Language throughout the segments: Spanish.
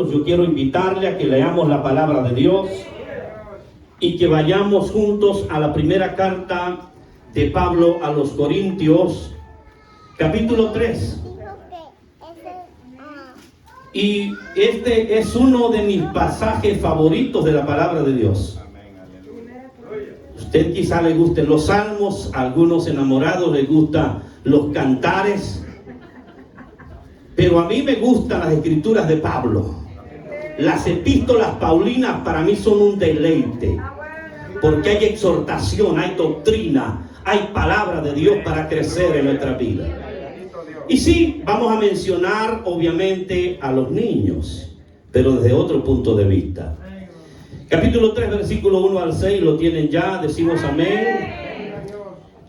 hermanos, yo quiero invitarle a que leamos la palabra de Dios y que vayamos juntos a la primera carta de Pablo a los Corintios, capítulo 3. Y este es uno de mis pasajes favoritos de la palabra de Dios. Usted quizá le gusten los salmos, a algunos enamorados les gustan los cantares, pero a mí me gustan las escrituras de Pablo. Las epístolas paulinas para mí son un deleite, porque hay exhortación, hay doctrina, hay palabra de Dios para crecer en nuestra vida. Y sí, vamos a mencionar obviamente a los niños, pero desde otro punto de vista. Capítulo 3, versículo 1 al 6, lo tienen ya, decimos amén.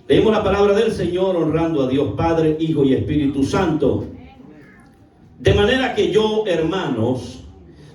Leemos la palabra del Señor honrando a Dios Padre, Hijo y Espíritu Santo. De manera que yo, hermanos,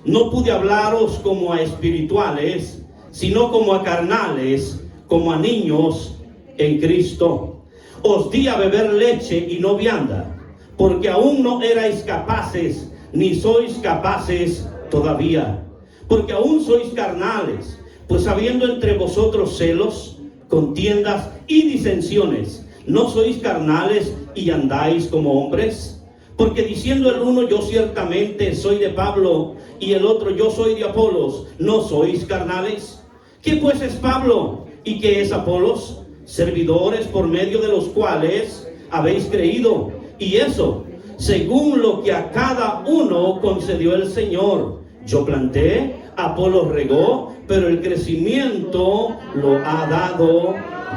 no pude hablaros como a espirituales, sino como a carnales, como a niños en Cristo. Os di a beber leche y no vianda, porque aún no erais capaces, ni sois capaces todavía. Porque aún sois carnales, pues habiendo entre vosotros celos, contiendas y disensiones, ¿no sois carnales y andáis como hombres? Porque diciendo el uno, yo ciertamente soy de Pablo, y el otro, yo soy de Apolos, ¿no sois carnales? ¿Qué pues es Pablo y qué es Apolos? Servidores por medio de los cuales habéis creído, y eso según lo que a cada uno concedió el Señor. Yo planté, Apolos regó, pero el crecimiento lo ha dado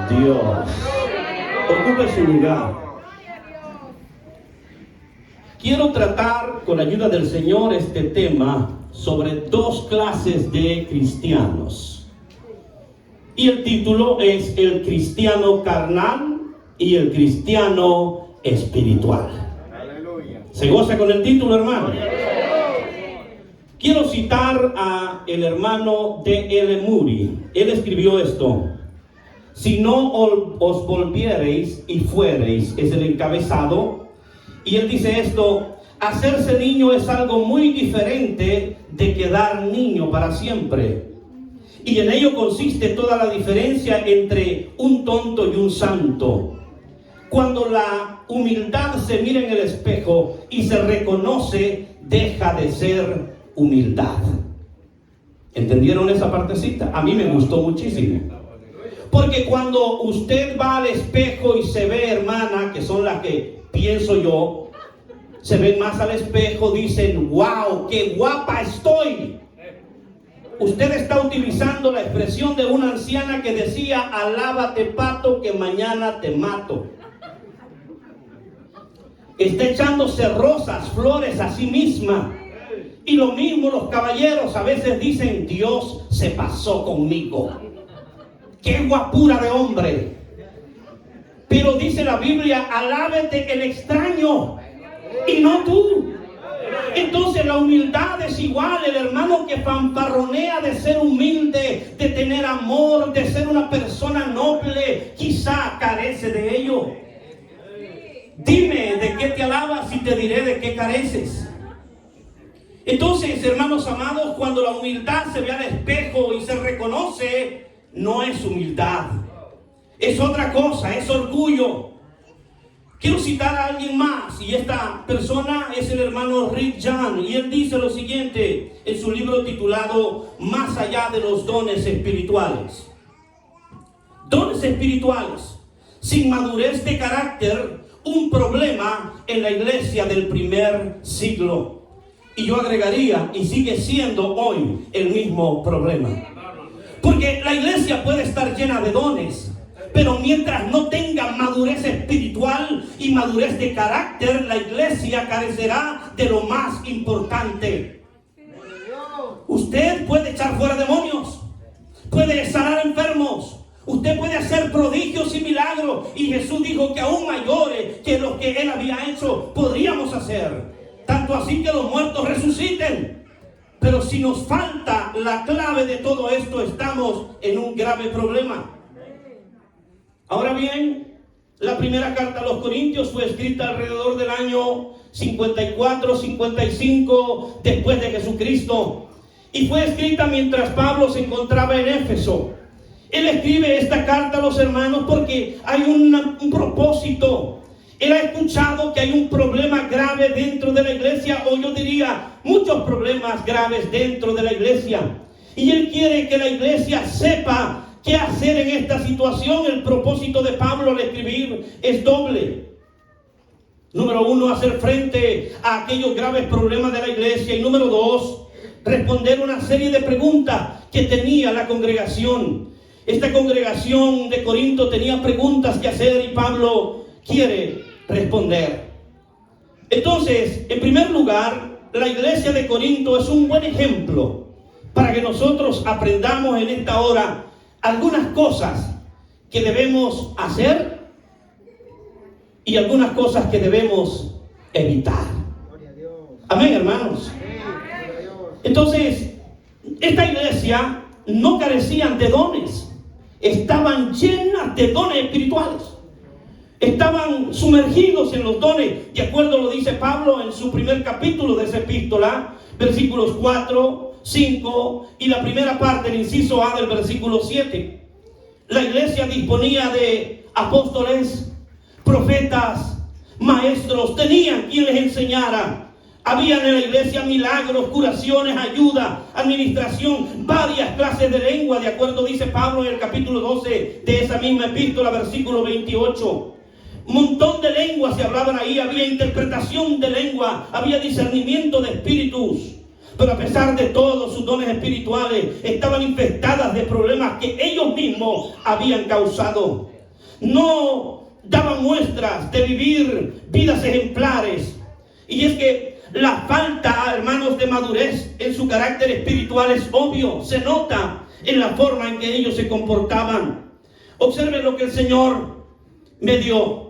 Dios. Ocupe su lugar. Quiero tratar con la ayuda del Señor este tema sobre dos clases de cristianos. Y el título es el cristiano carnal y el cristiano espiritual. ¿Se goza con el título, hermano? Quiero citar a el hermano D.L. Moody. Él escribió esto: si no os volviereis y fuereis, es el encabezado. Y él dice esto: hacerse niño es algo muy diferente de quedar niño para siempre. Y en ello consiste toda la diferencia entre un tonto y un santo. Cuando la humildad se mira en el espejo y se reconoce, deja de ser humildad. ¿Entendieron esa partecita? A mí me gustó muchísimo. Porque cuando usted va al espejo y se ve, hermana, que son las que pienso yo, se ven más al espejo, dicen, wow, qué guapa estoy. Usted está utilizando la expresión de una anciana que decía, alábate pato que mañana te mato. Está echándose rosas, flores a sí misma. Y lo mismo los caballeros a veces dicen, Dios se pasó conmigo. Qué guapura de hombre. Pero dice la Biblia, alábete el extraño y no tú. Entonces la humildad es igual. El hermano que fanfarronea de ser humilde, de tener amor, de ser una persona noble, quizá carece de ello. Dime de qué te alabas y te diré de qué careces. Entonces, hermanos amados, cuando la humildad se ve al espejo y se reconoce, no es humildad, es otra cosa, es orgullo. Quiero citar a alguien más, y esta persona es el hermano Rick Young, y él dice lo siguiente en su libro titulado Más allá de los dones espirituales. Dones espirituales, sin madurez de carácter, un problema en la iglesia del primer siglo. Y yo agregaría, y sigue siendo hoy el mismo problema. Porque la iglesia puede estar llena de dones, pero mientras no tenga madurez espiritual y madurez de carácter, la iglesia carecerá de lo más importante. Usted puede echar fuera demonios, puede sanar enfermos, usted puede hacer prodigios y milagros, y Jesús dijo que aún mayores que los que Él había hecho podríamos hacer. Tanto así que los muertos resuciten. Pero si nos falta la clave de todo esto, estamos en un grave problema. Ahora bien, la primera carta a los Corintios fue escrita alrededor del año 54, 55 después de Jesucristo. Y fue escrita mientras Pablo se encontraba en Éfeso. Él escribe esta carta a los hermanos porque hay un propósito. Él ha escuchado que hay un problema grave dentro de la iglesia, o yo diría muchos problemas graves dentro de la iglesia. Y él quiere que la iglesia sepa qué hacer en esta situación. El propósito de Pablo al escribir es doble. Número uno, hacer frente a aquellos graves problemas de la iglesia. Y número dos, responder una serie de preguntas que tenía la congregación. Esta congregación de Corinto tenía preguntas que hacer y Pablo quiere responder. Entonces, en primer lugar, la iglesia de Corinto es un buen ejemplo para que nosotros aprendamos en esta hora algunas cosas que debemos hacer y algunas cosas que debemos evitar. Amén, hermanos. Entonces, esta iglesia no carecían de dones, estaban llenas de dones espirituales. Estaban sumergidos en los dones, de acuerdo lo dice Pablo en su primer capítulo de esa epístola, versículos 4, 5 y la primera parte, el inciso A del versículo 7. La iglesia disponía de apóstoles, profetas, maestros, tenían quien les enseñara. Habían en la iglesia milagros, curaciones, ayuda, administración, varias clases de lengua, de acuerdo dice Pablo en el capítulo 12 de esa misma epístola, versículo 28. Un montón de lenguas se hablaban ahí, había interpretación de lengua, había discernimiento de espíritus. Pero a pesar de todo, sus dones espirituales estaban infestadas de problemas que ellos mismos habían causado. No daban muestras de vivir vidas ejemplares. Y es que la falta, hermanos, de madurez en su carácter espiritual es obvio, se nota en la forma en que ellos se comportaban. Observen lo que el Señor me dio.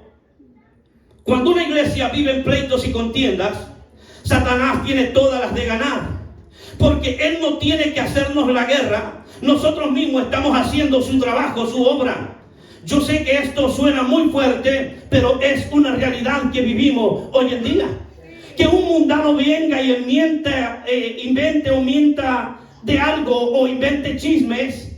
Cuando una iglesia vive en pleitos y contiendas, Satanás tiene todas las de ganar, porque él no tiene que hacernos la guerra. Nosotros mismos estamos haciendo su trabajo, su obra. Yo sé que esto suena muy fuerte, pero es una realidad que vivimos hoy en día. Que un mundano venga y invente o mienta de algo o invente chismes,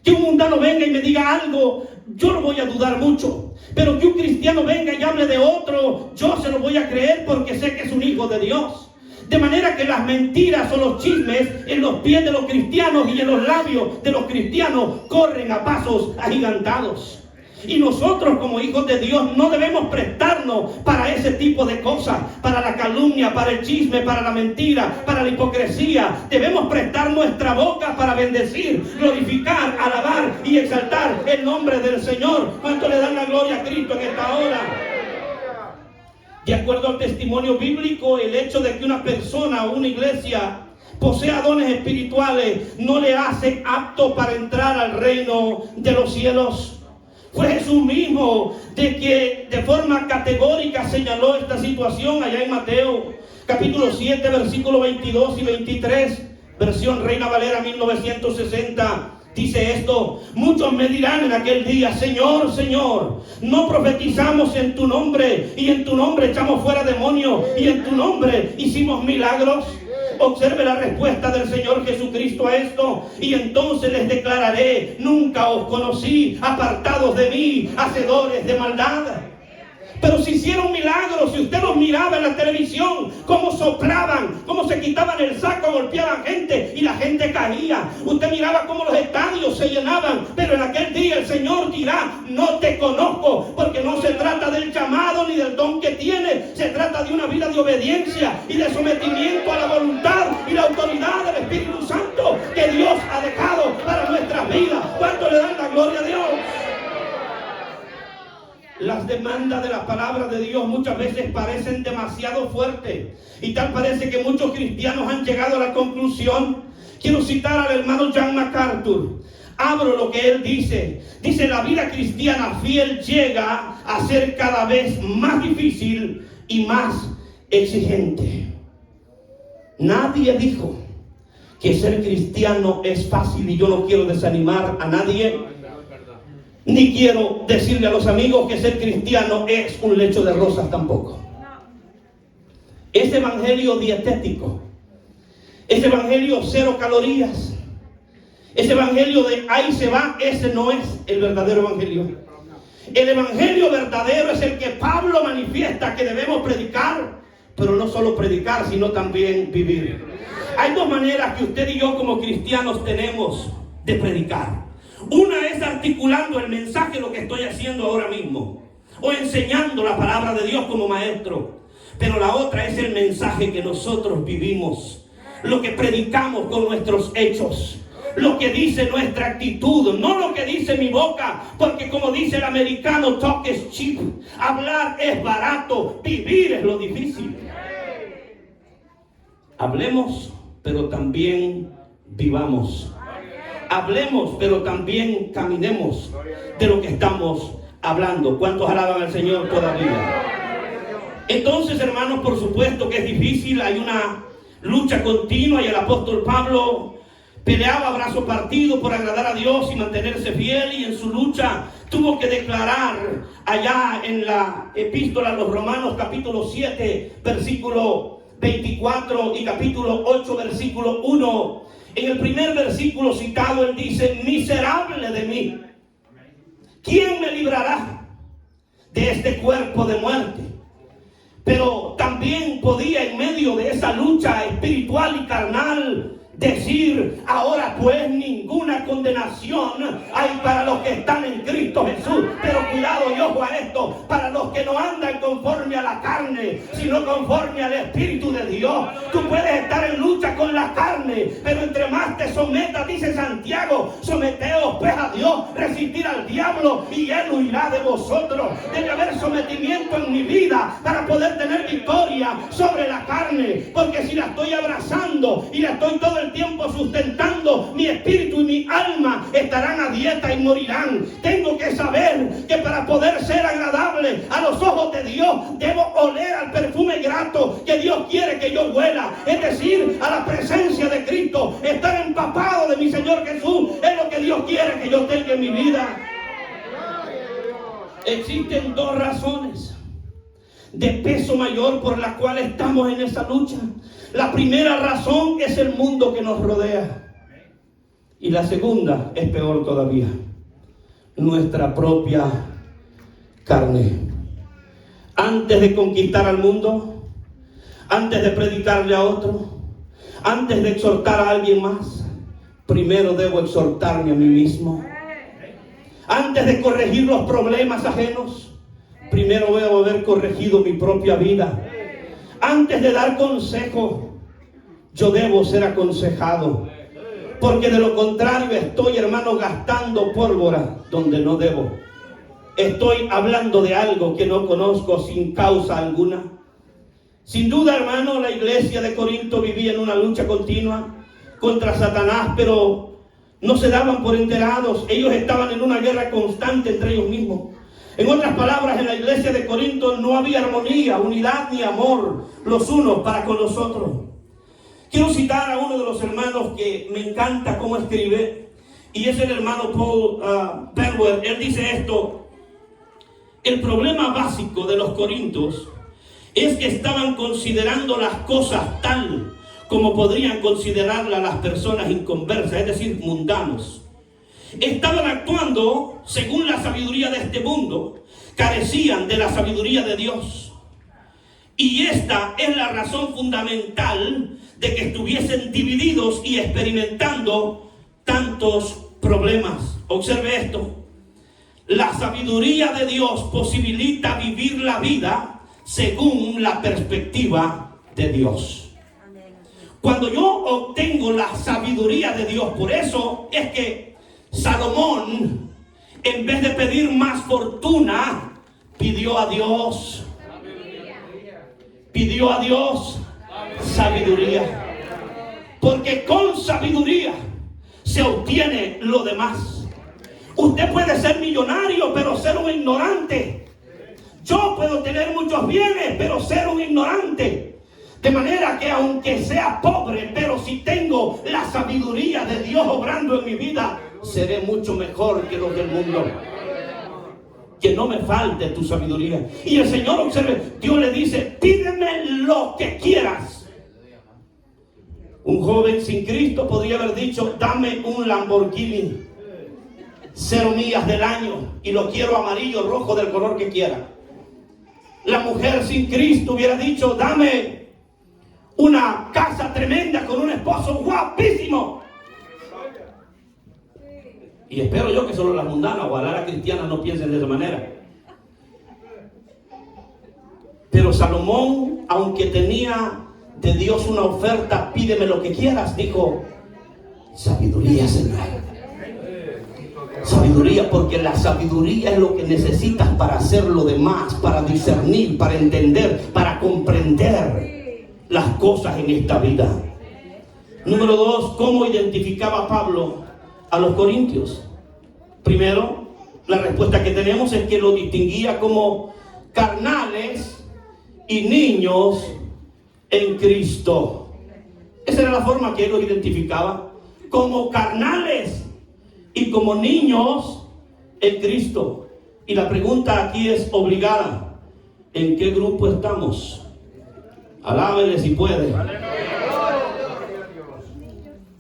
que un mundano venga y me diga algo, yo lo voy a dudar mucho. Pero que un cristiano venga y hable de otro, yo se lo voy a creer porque sé que es un hijo de Dios. De manera que las mentiras o los chismes en los pies de los cristianos y en los labios de los cristianos corren a pasos agigantados. Y nosotros como hijos de Dios no debemos prestarnos para ese tipo de cosas, para la calumnia, para el chisme, para la mentira, para la hipocresía. Debemos prestar nuestra boca para bendecir, glorificar, alabar y exaltar el nombre del Señor. ¿Cuánto le dan la gloria a Cristo en esta hora? De acuerdo al testimonio bíblico, el hecho de que una persona o una iglesia posea dones espirituales no le hace apto para entrar al reino de los cielos. Fue Jesús mismo de que de forma categórica señaló esta situación allá en Mateo capítulo 7 versículos 22 y 23, versión Reina Valera 1960. Dice esto: muchos me dirán en aquel día, Señor, Señor, no profetizamos en tu nombre, y en tu nombre echamos fuera demonios, y en tu nombre hicimos milagros. Observe la respuesta del Señor Jesucristo a esto: y entonces les declararé, nunca os conocí, apartados de mí, hacedores de maldad. Pero si hicieron milagros, si usted los miraba en la televisión, cómo soplaban, cómo se quitaban el saco, golpeaban gente y la gente caía. Usted miraba cómo los estadios se llenaban, pero en aquel día el Señor dirá, no te conozco, porque no se trata del llamado ni del don que tiene, se trata de una vida de obediencia y de sometimiento a la voluntad y la autoridad del Espíritu Santo que Dios ha dejado para nuestras vidas. ¿Cuánto le dan la gloria a Dios? Las demandas de la palabra de Dios muchas veces parecen demasiado fuertes, y tal parece que muchos cristianos han llegado a la conclusión. Quiero citar al hermano John MacArthur. Abro lo que él dice. Dice: la vida cristiana fiel llega a ser cada vez más difícil y más exigente. Nadie dijo que ser cristiano es fácil, y yo no quiero desanimar a nadie. Ni quiero decirle a los amigos que ser cristiano es un lecho de rosas tampoco. ese evangelio dietético, ese evangelio 0 calorías, ese evangelio de ahí se va, ese no es el verdadero evangelio. El evangelio verdadero es el que Pablo manifiesta que debemos predicar, pero no solo predicar, sino también vivir. Hay dos maneras que usted y yo como cristianos tenemos de predicar. Una es articulando el mensaje, lo que estoy haciendo ahora mismo, o enseñando la palabra de Dios como maestro. Pero la otra es el mensaje que nosotros vivimos, lo que predicamos con nuestros hechos, lo que dice nuestra actitud, no lo que dice mi boca, porque como dice el americano, talk is cheap. Hablar es barato, vivir es lo difícil. Hablemos, pero también vivamos. Hablemos, pero también caminemos de lo que estamos hablando. ¿Cuántos alaban al Señor todavía? Entonces, hermanos, por supuesto que es difícil, hay una lucha continua y el apóstol Pablo peleaba a brazo partido por agradar a Dios y mantenerse fiel, y en su lucha tuvo que declarar allá en la epístola a los Romanos capítulo 7 versículo 24 y capítulo 8 versículo 1. En el primer versículo citado él dice: miserable de mí, ¿quién me librará de este cuerpo de muerte? Pero también podía, en medio de esa lucha espiritual y carnal, decir: ahora pues ninguna condenación hay para los que están en Cristo Jesús. Pero cuidado y ojo a esto: para los que no andan conforme a la carne, sino conforme al Espíritu de Dios. Tú puedes estar en lucha con la carne, pero entre más te sometas, dice Santiago, someteos pues a Dios, resistir al diablo y él huirá de vosotros. Debe haber sometimiento en mi vida para poder tener victoria sobre la carne, porque si la estoy abrazando y la estoy todo el tiempo sustentando, mi espíritu y mi alma estarán a dieta y morirán. Tengo que saber que para poder ser agradable a los ojos de Dios, debo oler al perfume grato que Dios quiere que yo huela, es decir, a la presencia de Cristo. Estar empapado de mi Señor Jesús es lo que Dios quiere que yo tenga en mi vida. Existen dos razones de peso mayor por las cuales estamos en esa lucha. La primera razón es el mundo que nos rodea, y la segunda es peor todavía: nuestra propia carne. Antes de conquistar al mundo, antes de predicarle a otro, antes de exhortar a alguien más, primero debo exhortarme a mí mismo. Antes de corregir los problemas ajenos, primero debo haber corregido mi propia vida. Antes de dar consejo, yo debo ser aconsejado, porque de lo contrario estoy, hermano, gastando pólvora donde no debo. Estoy hablando de algo que no conozco sin causa alguna. Sin duda, hermano, la iglesia de Corinto vivía en una lucha continua contra Satanás, pero no se daban por enterados. Ellos estaban en una guerra constante entre ellos mismos. En otras palabras, en la iglesia de Corinto no había armonía, unidad ni amor los unos para con los otros. Quiero citar a uno de los hermanos que me encanta cómo escribe, y es el hermano Paul Perwer. Él dice esto: el problema básico de los corintios es que estaban considerando las cosas tal como podrían considerarlas las personas inconversas, es decir, mundanos. Estaban actuando según la sabiduría de este mundo, carecían de la sabiduría de Dios. Y esta es la razón fundamental de que estuviesen divididos y experimentando tantos problemas. Observe esto: la sabiduría de Dios posibilita vivir la vida según la perspectiva de Dios. Cuando yo obtengo la sabiduría de Dios, por eso es que Salomón, en vez de pedir más fortuna, pidió a Dios sabiduría. Porque con sabiduría se obtiene lo demás. Usted puede ser millonario, pero ser un ignorante. Yo puedo tener muchos bienes, pero ser un ignorante. De manera que aunque sea pobre, pero si tengo la sabiduría de Dios obrando en mi vida, seré mucho mejor que los del mundo. que no me falte tu sabiduría. Y el Señor, observe, Dios le dice, pídeme lo que quieras. Un joven sin Cristo podría haber dicho, dame un Lamborghini 0 millas del año y lo quiero amarillo, rojo, del color que quiera. La mujer sin Cristo hubiera dicho, dame una casa tremenda con un esposo guapísimo. Y espero yo que solo las mundanas, ojalá las cristianas no piensen de esa manera. Pero Salomón, aunque tenía de Dios una oferta, pídeme lo que quieras, dijo, sabiduría, Señor. Sabiduría, porque la sabiduría es lo que necesitas para hacer lo demás, para discernir, para entender, para comprender las cosas en esta vida. Número 2, ¿cómo identificaba Pablo a los corintios? Primero, la respuesta que tenemos es que lo distinguía como carnales y niños en Cristo. Esa era la forma que él los identificaba, como carnales y como niños en Cristo. Y la pregunta aquí es obligada: ¿en qué grupo estamos? Alábele si puede.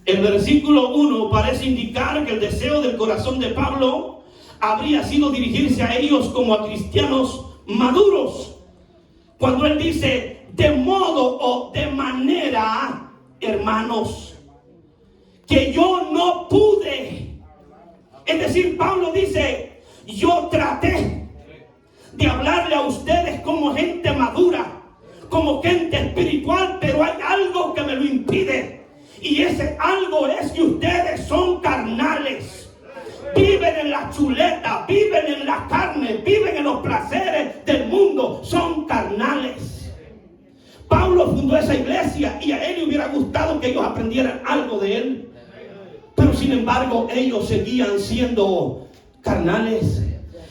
El versículo 1 parece indicar que el deseo del corazón de Pablo habría sido dirigirse a ellos como a cristianos maduros. Cuando él dice, de modo o de manera, hermanos, que yo no pude. Es decir, Pablo dice, yo traté de hablarle a ustedes como gente madura, como gente espiritual, pero hay algo que me lo impide. Y ese algo es que ustedes son carnales. Viven en la chuleta, viven en la carne, viven en los placeres del mundo. Son carnales. Pablo fundó esa iglesia y a él le hubiera gustado que ellos aprendieran algo de él. Pero sin embargo, ellos seguían siendo carnales.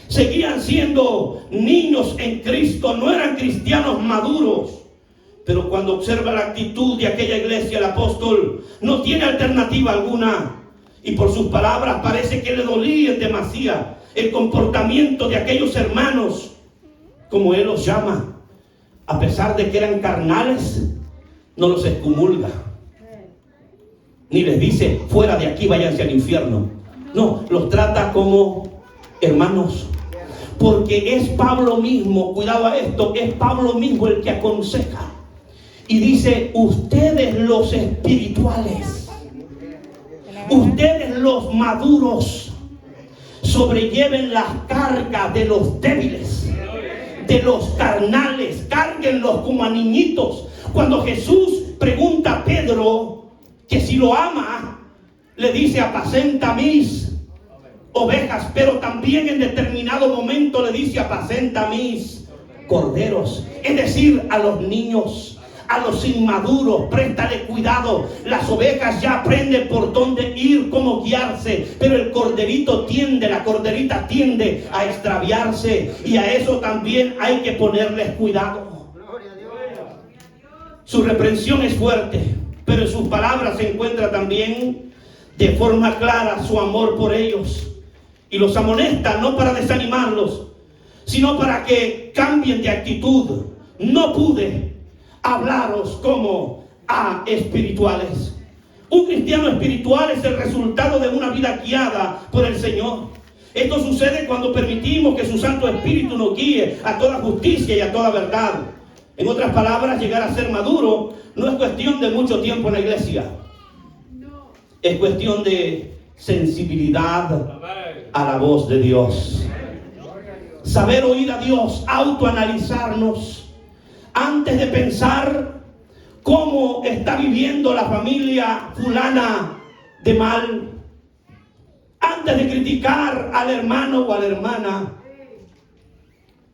Seguían siendo niños en Cristo. No eran cristianos maduros. Pero cuando observa la actitud de aquella iglesia, el apóstol no tiene alternativa alguna. Y por sus palabras parece que le dolía demasiado el comportamiento de aquellos hermanos, como él los llama. A pesar de que eran carnales, no los excomulga. Ni les dice, fuera de aquí, váyanse al infierno. No, los trata como hermanos. Porque es Pablo mismo, cuidado a esto, es Pablo mismo el que aconseja. Y dice, ustedes los espirituales, ustedes los maduros, sobrelleven las cargas de los débiles, de los carnales, cárguenlos como a niñitos. Cuando Jesús pregunta a Pedro que si lo ama, le dice, apacenta mis ovejas, pero también en determinado momento le dice, apacenta mis corderos, es decir, a los niños. A los inmaduros, préstale cuidado. Las ovejas ya aprenden por dónde ir, cómo guiarse, pero el corderito la corderita tiende a extraviarse, y a eso también hay que ponerles cuidado. Su reprensión es fuerte, pero en sus palabras se encuentra también de forma clara su amor por ellos, y los amonesta no para desanimarlos, sino para que cambien de actitud. No pude hablaros como a espirituales. Un cristiano espiritual es el resultado de una vida guiada por el Señor. Esto sucede cuando permitimos que su Santo Espíritu nos guíe a toda justicia y a toda verdad. En otras palabras, llegar a ser maduro no es cuestión de mucho tiempo en la iglesia. Es cuestión de sensibilidad a la voz de Dios. Saber oír a Dios, autoanalizarnos antes de pensar cómo está viviendo la familia fulana de mal. Antes de criticar al hermano o a la hermana,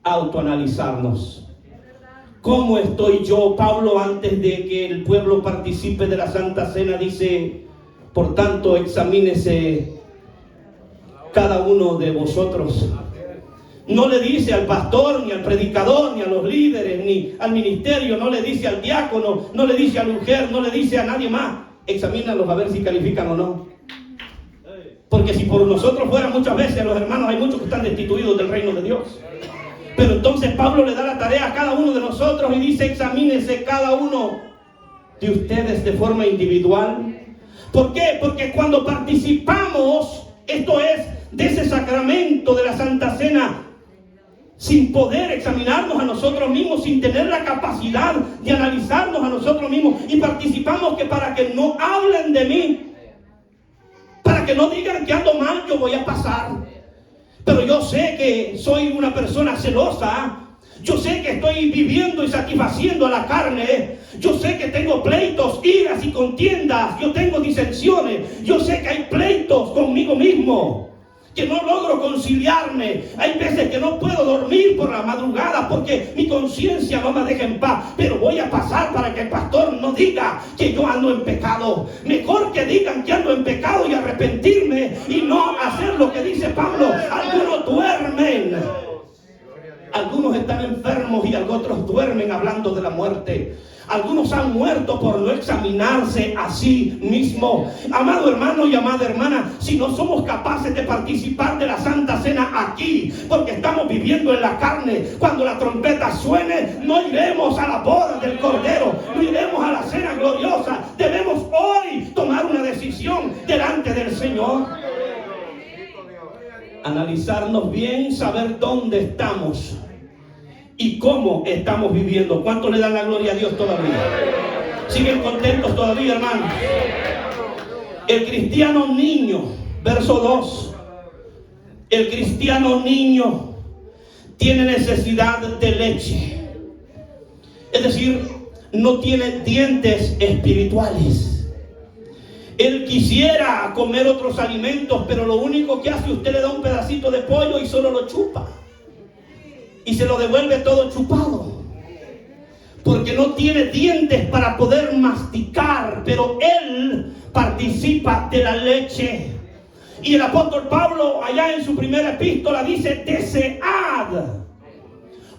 autoanalizarnos. ¿Cómo estoy yo? Pablo, antes de que el pueblo participe de la Santa Cena, dice, por tanto, examínese cada uno de vosotros. No le dice al pastor, ni al predicador, ni a los líderes, ni al ministerio, no le dice al diácono, no le dice a la mujer, no le dice a nadie más. Examínalos a ver si califican o no. Porque si por nosotros fuera, muchas veces los hermanos, hay muchos que están destituidos del reino de Dios. Pero entonces Pablo le da la tarea a cada uno de nosotros y dice: examínese cada uno de ustedes de forma individual. ¿Por qué? Porque cuando participamos, esto es, de ese sacramento de la Santa Cena, sin poder examinarnos a nosotros mismos, sin tener la capacidad de analizarnos a nosotros mismos, y participamos que para que no hablen de mí, para que no digan que ando mal, yo voy a pasar. Pero yo sé que soy una persona celosa. Yo sé que estoy viviendo y satisfaciendo a la carne. Yo sé que tengo pleitos, iras y contiendas. Yo tengo disensiones. Yo sé que hay pleitos conmigo mismo, que no logro conciliarme. Hay veces que no puedo dormir por la madrugada porque mi conciencia no me deja en paz. Pero voy a pasar para que el pastor no diga que yo ando en pecado. Mejor que digan que ando en pecado y arrepentirme y no hacer lo que dice Pablo. Algunos duermen, algunos están enfermos y otros duermen hablando de la muerte. Algunos han muerto por no examinarse a sí mismo. Amado hermano y amada hermana, si no somos capaces de participar de la Santa Cena aquí, porque estamos viviendo en la carne, cuando la trompeta suene, no iremos a la boda del Cordero, no iremos a la cena gloriosa. Debemos hoy tomar una decisión delante del Señor. Analizarnos bien, saber dónde estamos y cómo estamos viviendo. ¿Cuánto le dan la gloria a Dios todavía? ¿Siguen contentos todavía, hermanos? El cristiano niño, verso 2. El cristiano niño tiene necesidad de leche. Es decir, no tiene dientes espirituales. Él quisiera comer otros alimentos, pero lo único que hace, usted le da un pedacito de pollo y solo lo chupa. Y se lo devuelve todo chupado, porque no tiene dientes para poder masticar. Pero él participa de la leche. Y el apóstol Pablo, allá en su primera epístola, dice: desead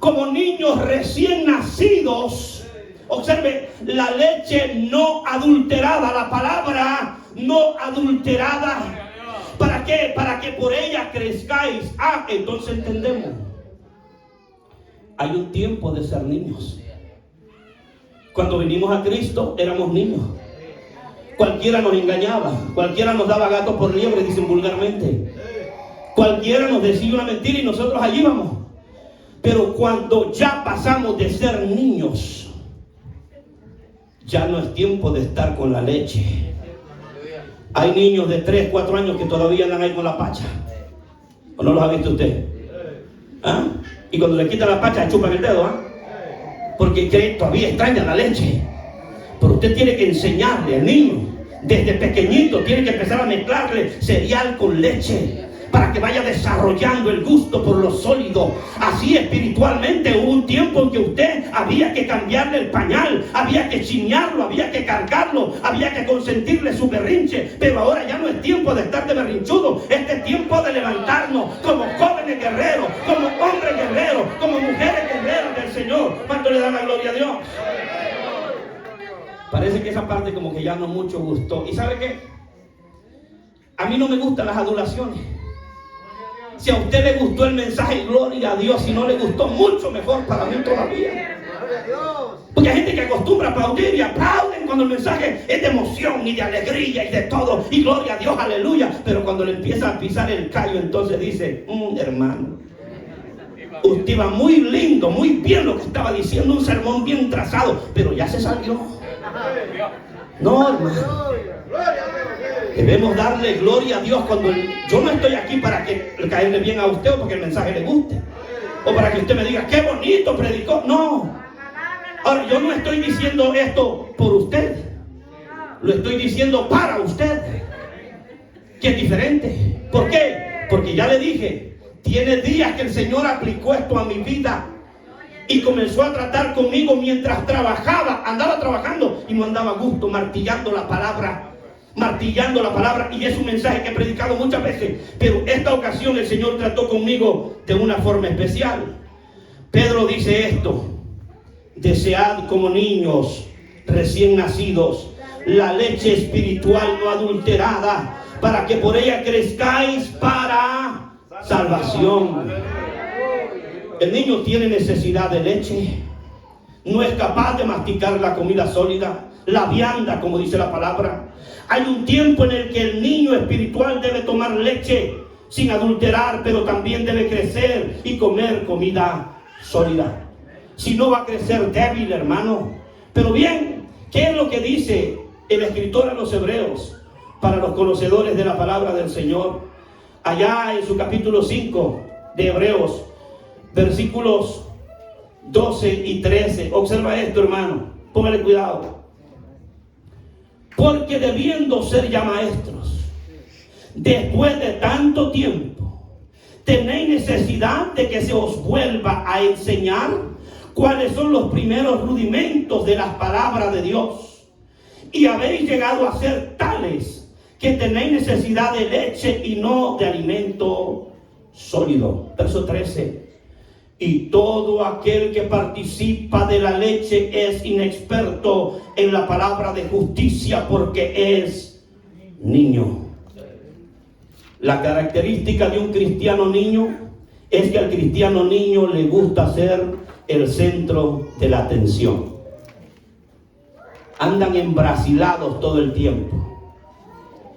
como niños recién nacidos. Observe, la leche no adulterada, la palabra no adulterada. ¿Para qué? Para que por ella crezcáis. Entonces entendemos. Hay un tiempo de ser niños. Cuando vinimos a Cristo éramos niños. Cualquiera nos engañaba, cualquiera nos daba gato por liebre, dicen vulgarmente. Cualquiera nos decía una mentira y nosotros allí íbamos. Pero cuando ya pasamos de ser niños, ya no es tiempo de estar con la leche. Hay niños de 3, 4 años que todavía andan ahí con la pacha. ¿O no los ha visto usted? Y cuando le quitan la pacha, chupan el dedo, porque todavía extraña la leche. Pero usted tiene que enseñarle al niño, desde pequeñito, tiene que empezar a mezclarle cereal con leche, para que vaya desarrollando el gusto por lo sólido. Así espiritualmente hubo un tiempo en que usted había que cambiarle el pañal, había que chinearlo, había que cargarlo, había que consentirle su berrinche. Pero ahora ya no es tiempo de estar de berrinchudo, este es tiempo de levantarnos como jóvenes guerreros, como hombres guerreros, como mujeres guerreras del Señor. ¿Cuánto le dan la gloria a Dios? Parece que esa parte como que ya no mucho gustó. ¿Y sabe qué? A mí no me gustan las adulaciones. Si a usted le gustó el mensaje, gloria a Dios. Si no le gustó, mucho mejor para mí todavía. Porque hay gente que acostumbra a aplaudir y aplauden cuando el mensaje es de emoción y de alegría y de todo. Y gloria a Dios, aleluya. Pero cuando le empieza a pisar el callo, entonces dice: hermano, usted iba muy lindo, muy bien lo que estaba diciendo, un sermón bien trazado, pero ya se salió. No, hermano. Debemos darle gloria a Dios cuando yo no estoy aquí para caerle bien a usted o porque el mensaje le guste, o para que usted me diga: qué bonito predicó. No. Ahora, yo no estoy diciendo esto por usted, lo estoy diciendo para usted, que es diferente. ¿Por qué? Porque ya le dije, tiene días que el Señor aplicó esto a mi vida y comenzó a tratar conmigo mientras trabajaba. Andaba trabajando y no andaba a gusto, martillando la palabra, y es un mensaje que he predicado muchas veces, pero esta ocasión el Señor trató conmigo de una forma especial. Pedro dice esto: desead como niños recién nacidos la leche espiritual no adulterada, para que por ella crezcáis para salvación. El niño tiene necesidad de leche. No es capaz de masticar la comida sólida, la vianda, como dice la palabra. Hay un tiempo en el que el niño espiritual debe tomar leche sin adulterar, pero también debe crecer y comer comida sólida. Si no, va a crecer débil, hermano. Pero bien, ¿qué es lo que dice el escritor a los Hebreos para los conocedores de la palabra del Señor? Allá en su capítulo 5 de Hebreos, versículos 12 y 13. Observa esto, hermano. Póngale cuidado. Porque debiendo ser ya maestros, después de tanto tiempo, tenéis necesidad de que se os vuelva a enseñar cuáles son los primeros rudimentos de las palabras de Dios. Y habéis llegado a ser tales que tenéis necesidad de leche y no de alimento sólido. Verso 13. Y todo aquel que participa de la leche es inexperto en la palabra de justicia, porque es niño. La característica de un cristiano niño es que al cristiano niño le gusta ser el centro de la atención. Andan embrasilados todo el tiempo.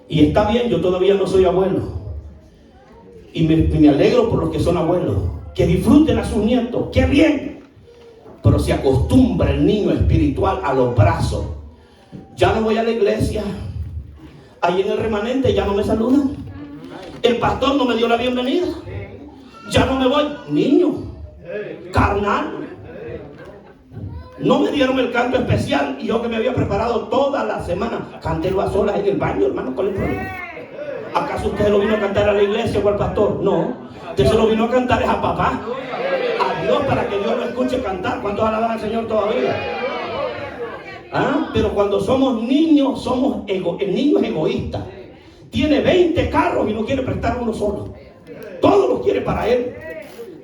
Y está bien, yo todavía no soy abuelo. Y me alegro por los que son abuelos. Que disfruten a sus nietos, ¡qué bien! Pero se acostumbra el niño espiritual a los brazos. Ya no voy a la iglesia. Ahí en el remanente ya no me saludan. El pastor no me dio la bienvenida. Ya no me voy. Niño, carnal. No me dieron el canto especial y yo que me había preparado toda la semana. Cántelo a solas en el baño, hermano, ¿cuál es el problema? ¿Acaso usted lo vino a cantar a la iglesia o al pastor? No. Usted se lo vino a cantar es a papá, a Dios, para que Dios lo escuche cantar. ¿Cuántos alaban al Señor todavía? Pero cuando somos niños, el niño es egoísta. Tiene 20 carros y no quiere prestar uno solo. Todos los quiere para él.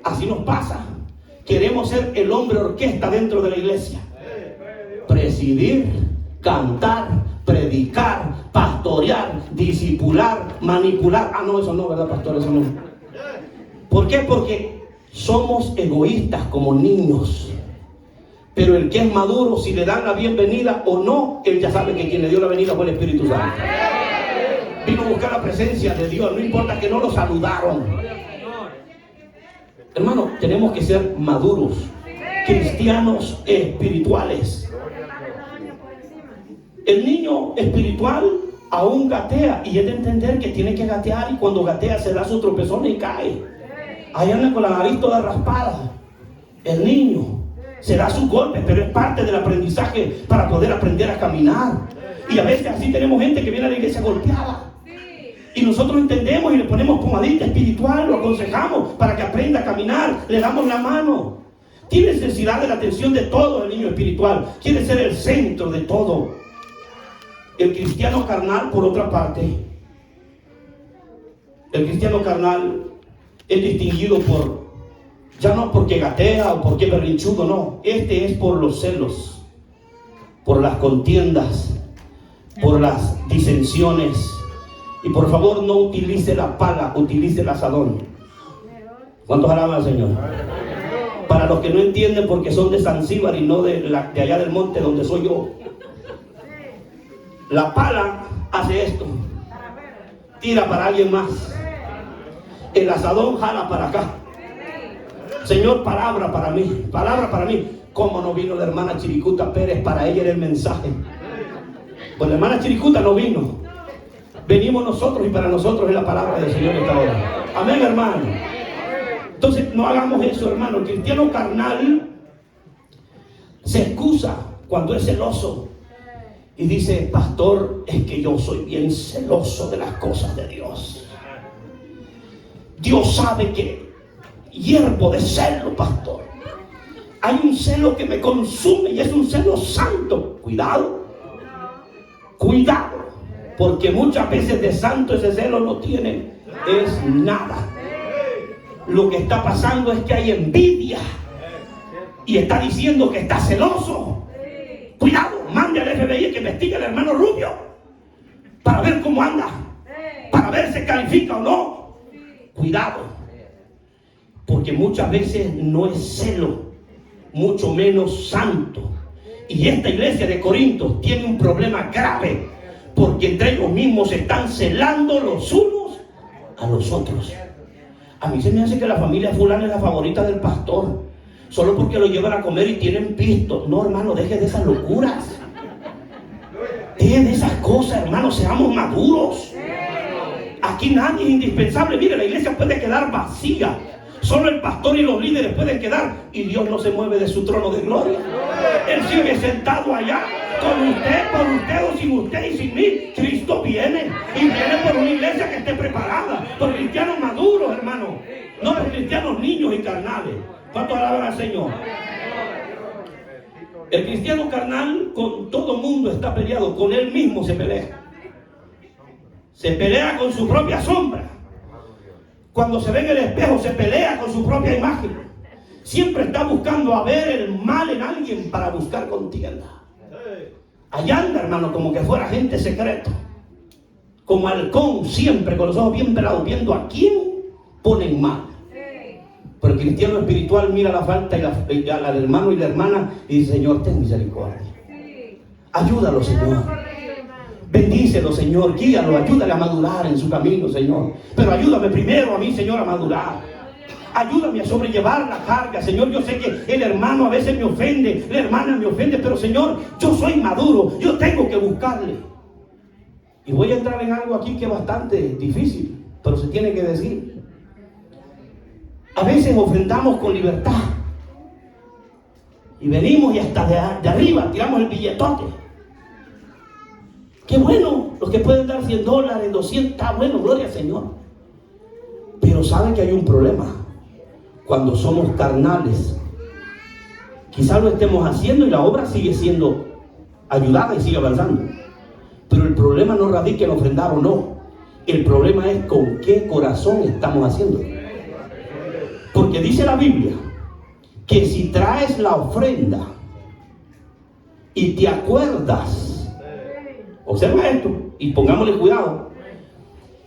Así nos pasa. Queremos ser el hombre orquesta dentro de la iglesia. Presidir, cantar, predicar, pastorear, discipular, manipular. No, eso no, ¿verdad, pastor? Eso no. ¿Por qué? Porque somos egoístas como niños. Pero el que es maduro, si le dan la bienvenida o no, él ya sabe que quien le dio la bienvenida fue el Espíritu Santo. Vino a buscar la presencia de Dios, no importa que no lo saludaron. Hermano, tenemos que ser maduros, cristianos espirituales. El niño espiritual aún gatea y es de entender que tiene que gatear, y cuando gatea se da su tropezón y cae. Ahí anda con la nariz toda raspada. El niño se da sus golpes, pero es parte del aprendizaje para poder aprender a caminar. Y a veces así tenemos gente que viene a la iglesia golpeada. Y nosotros entendemos y le ponemos pomadita espiritual, lo aconsejamos para que aprenda a caminar, le damos la mano. Tiene necesidad de la atención de todo el niño espiritual. Quiere ser el centro de todo. El cristiano carnal, por otra parte, el cristiano carnal es distinguido ya no porque gatea o porque es berrinchudo, no. Este es por los celos, por las contiendas, por las disensiones. Y por favor, no utilice la pala, utilice el asadón. ¿Cuántos alaban al Señor? Para los que no entienden, porque son de Zanzíbar y no de allá del monte donde soy yo. La pala hace esto, tira para alguien más. El asadón jala para acá. Señor, palabra para mí, palabra para mí. ¿Cómo no vino la hermana Chiricuta Pérez? Para ella era el mensaje. Pues la hermana Chiricuta no vino. Venimos nosotros y para nosotros es la palabra del Señor esta hora. Amén, hermano. Entonces no hagamos eso, hermano. El cristiano carnal se excusa cuando es celoso y dice: pastor, es que yo soy bien celoso de las cosas de Dios. Dios sabe que hiervo de celo, pastor. Hay un celo que me consume y es un celo santo. Cuidado, cuidado, porque muchas veces de santo ese celo no tiene es nada. Lo que está pasando es que hay envidia y está diciendo que está celoso. Cuidado, mande al FBI que investigue al hermano Rubio para ver cómo anda, para ver si califica o no. Cuidado, porque muchas veces no es celo, mucho menos santo. Y esta iglesia de Corinto tiene un problema grave, porque entre ellos mismos se están celando los unos a los otros. A mí se me hace que la familia fulana es la favorita del pastor, solo porque lo llevan a comer y tienen pisto. No, hermano, deje de esas locuras, deje de esas cosas, hermano, seamos maduros. Aquí nadie es indispensable. Mire, la iglesia puede quedar vacía, solo el pastor y los líderes pueden quedar, y Dios no se mueve de su trono de gloria. Él sigue sentado allá, con usted, por usted o sin usted y sin mí. Cristo viene, y viene por una iglesia que esté preparada, por cristianos maduros, hermano, no por cristianos niños y carnales. ¿Cuántos alaban al Señor? El cristiano carnal con todo mundo está peleado, con él mismo se pelea. Se pelea con su propia sombra. Cuando se ve en el espejo se pelea con su propia imagen. Siempre está buscando a ver el mal en alguien para buscar contienda. Allá anda, hermano, como que fuera agente secreto, como halcón, siempre con los ojos bien pelados, viendo a quién ponen mal. Pero el cristiano espiritual mira la falta y la del hermano y la hermana y dice: Señor, ten misericordia. Ayúdalo, Señor. Bendícelo, Señor. Guíalo, ayúdale a madurar en su camino, Señor. Pero ayúdame primero a mí, Señor, a madurar. Ayúdame a sobrellevar la carga, Señor. Yo sé que el hermano a veces me ofende, la hermana me ofende, pero Señor, yo soy maduro, yo tengo que buscarle. Y voy a entrar en algo aquí que es bastante difícil, pero se tiene que decir. A veces ofrendamos con libertad y venimos y hasta de arriba tiramos el billetote. Qué bueno, los que pueden dar $100, 200, está bueno, gloria al Señor. Pero saben que hay un problema. Cuando somos carnales, quizás lo estemos haciendo y la obra sigue siendo ayudada y sigue avanzando. Pero el problema no radica en ofrendar o no. El problema es con qué corazón estamos haciendo. Porque dice la Biblia que si traes la ofrenda y te acuerdas, observa esto y pongámosle cuidado,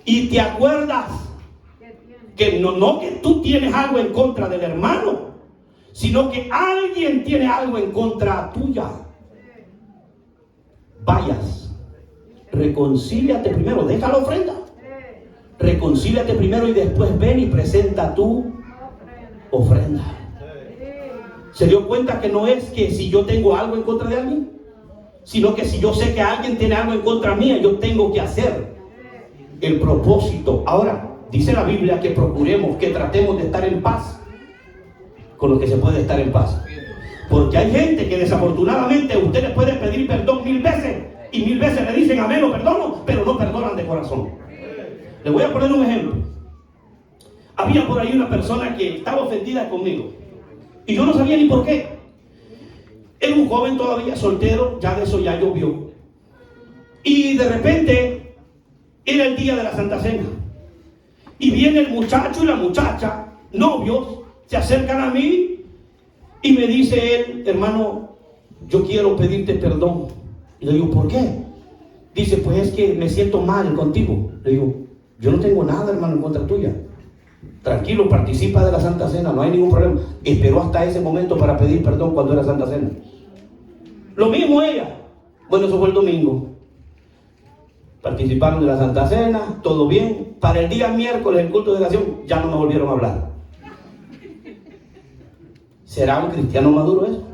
y te acuerdas que no que tú tienes algo en contra del hermano, sino que alguien tiene algo en contra tuya, vayas, reconcíliate primero, deja la ofrenda, reconcíliate primero y después ven y presenta tu ofrenda. ¿Se dio cuenta que no es que si yo tengo algo en contra de alguien, sino que si yo sé que alguien tiene algo en contra mía, yo tengo que hacer el propósito? Ahora, dice la Biblia que procuremos, que tratemos de estar en paz con los que se puede estar en paz. Porque hay gente que desafortunadamente usted le puede pedir perdón 1000 veces y 1000 veces le dicen amén, lo perdono, pero no perdonan de corazón. Le voy a poner un ejemplo. Había por ahí una persona que estaba ofendida conmigo y yo no sabía ni por qué. Era un joven todavía soltero, ya de eso ya llovió. Y de repente era el día de la Santa Cena. Y viene el muchacho y la muchacha, novios, se acercan a mí y me dice él: hermano, yo quiero pedirte perdón. Y le digo: ¿por qué? Dice: pues es que me siento mal contigo. Le digo: yo no tengo nada, hermano, en contra tuya. Tranquilo, participa de la Santa Cena, no hay ningún problema. Esperó hasta ese momento para pedir perdón cuando era Santa Cena. Lo mismo ella. Bueno, eso fue el domingo. Participaron de la Santa Cena, todo bien. Para el día miércoles, el culto de oración, ya no me volvieron a hablar. ¿Será un cristiano maduro eso?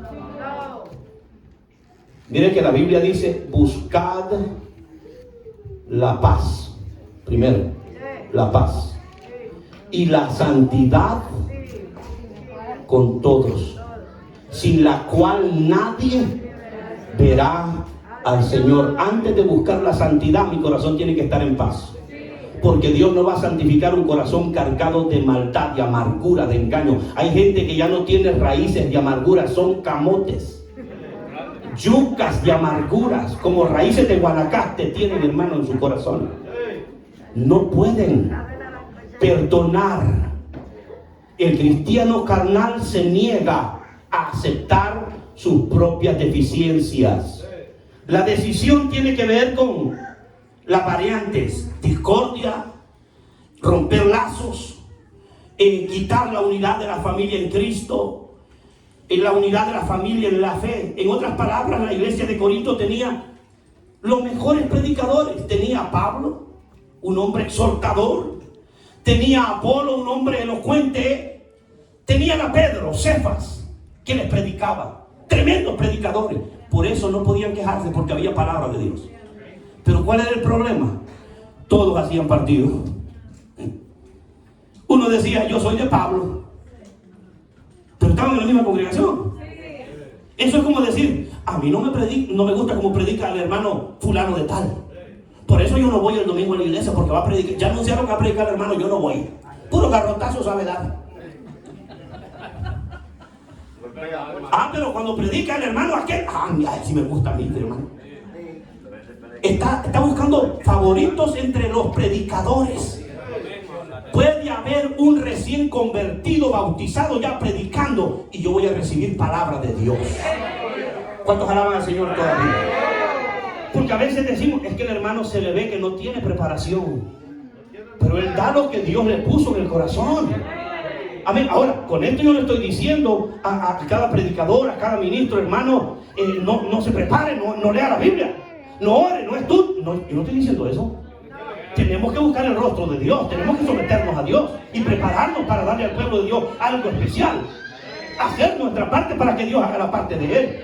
Mire que la Biblia dice: buscad la paz. Primero, la paz. Y la santidad con todos, sin la cual nadie verá al Señor. Antes de buscar la santidad, mi corazón tiene que estar en paz. Porque Dios no va a santificar un corazón cargado de maldad, de amargura, de engaño. Hay gente que ya no tiene raíces de amargura, son camotes, yucas de amarguras, como raíces de Guanacaste tienen, hermano, en su corazón. No pueden perdonar. El cristiano carnal se niega a aceptar sus propias deficiencias. La decisión tiene que ver con las variantes: discordia, romper lazos, quitar la unidad de la familia en Cristo, la unidad de la familia en la fe. En otras palabras, la iglesia de Corinto tenía los mejores predicadores. Tenía a Pablo, un hombre exhortador. Tenía a Apolo, un hombre elocuente. Tenían a Pedro, Cefas, que les predicaba. Tremendos predicadores. Por eso no podían quejarse, porque había palabra de Dios. Pero ¿cuál era el problema? Todos hacían partido. Uno decía, yo soy de Pablo, pero estaban en la misma congregación. Eso es como decir, a mí no me gusta como predica el hermano fulano de tal. Por eso yo no voy el domingo a la iglesia, porque va a predicar. Ya anunciaron que va a predicar el hermano, yo no voy. Puro garrotazo sabe dar. Pero cuando predica el hermano aquel, sí me gusta a mí, hermano. Está buscando favoritos entre los predicadores. Puede haber un recién convertido, bautizado, ya predicando, y yo voy a recibir palabra de Dios. ¿Cuántos alaban al Señor todavía? Porque a veces decimos, es que el hermano se le ve que no tiene preparación, pero él da lo que Dios le puso en el corazón. Amén. Ahora, con esto yo le estoy diciendo a cada predicador, a cada ministro, hermano, no se prepare, no lea la Biblia, no ore, no estudie. No, yo no estoy diciendo eso. Tenemos que buscar el rostro de Dios, tenemos que someternos a Dios y prepararnos para darle al pueblo de Dios algo especial. Hacer nuestra parte para que Dios haga la parte de Él.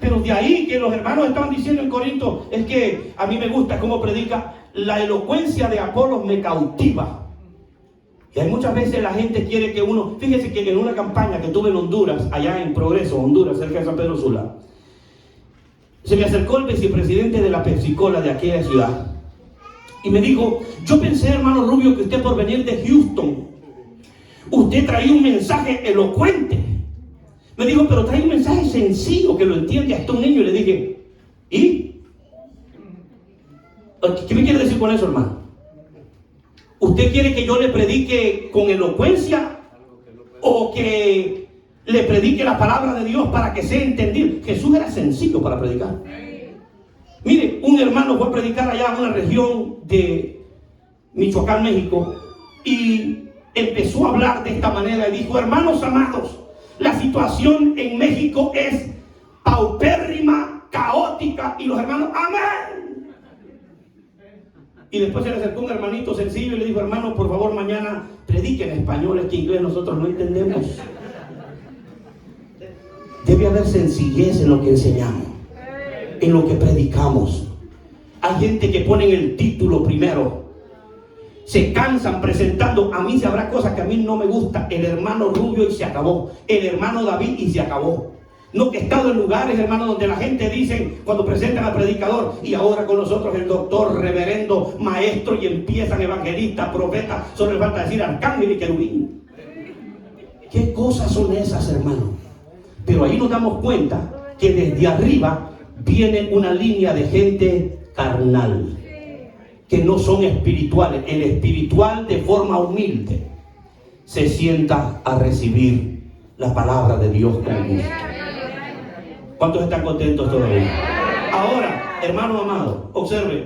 Pero de ahí que los hermanos estaban diciendo en Corinto, es que a mí me gusta cómo predica. La elocuencia de Apolos me cautiva. Y hay muchas veces la gente quiere que uno... Fíjese que en una campaña que tuve en Honduras, allá en Progreso, Honduras, cerca de San Pedro Sula, se me acercó el vicepresidente de la Pepsi-Cola de aquella ciudad y me dijo, yo pensé, hermano Rubio, que usted por venir de Houston, usted traía un mensaje elocuente. Me dijo, pero trae un mensaje sencillo que lo entiende hasta un niño. Y le dije, ¿y? ¿Qué me quiere decir con eso, hermano? ¿Usted quiere que yo le predique con elocuencia o que le predique la palabra de Dios para que sea entendido? Jesús era sencillo para predicar. Mire, un hermano fue a predicar allá en una región de Michoacán, México, y empezó a hablar de esta manera y dijo, hermanos amados, la situación en México es paupérrima, caótica, y los hermanos, amén. Y después se le acercó un hermanito sencillo y le dijo, hermano, por favor mañana predique en español, es que inglés nosotros no entendemos. Debe haber sencillez en lo que enseñamos, en lo que predicamos. Hay gente que pone el título primero, se cansan presentando. A mí se habrá cosas que a mí no me gusta, el hermano Rubio y se acabó, el hermano David y se acabó. No, que he estado en lugares, hermano, donde la gente dice, cuando presentan al predicador, y ahora con nosotros el doctor, reverendo, maestro, y empiezan evangelistas, profetas, solo les falta decir arcángel y querubín. ¿Qué cosas son esas, hermano? Pero ahí nos damos cuenta que desde arriba viene una línea de gente carnal, que no son espirituales. El espiritual, de forma humilde, se sienta a recibir la palabra de Dios con gusto. ¿Cuántos están contentos todavía? Ahora, hermano amado, observe,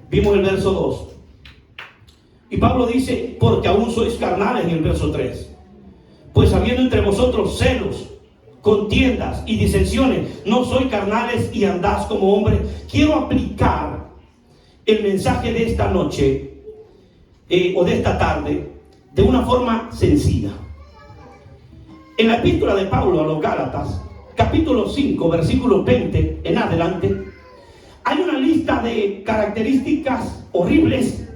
vimos el verso 2. Y Pablo dice, porque aún sois carnales, en el verso 3. Pues habiendo entre vosotros celos, contiendas y disensiones, no sois carnales y andás como hombres. Quiero aplicar el mensaje de esta noche o de esta tarde de una forma sencilla. En la epístola de Pablo a los Gálatas, capítulo 5, versículo 20 en adelante, hay una lista de características horribles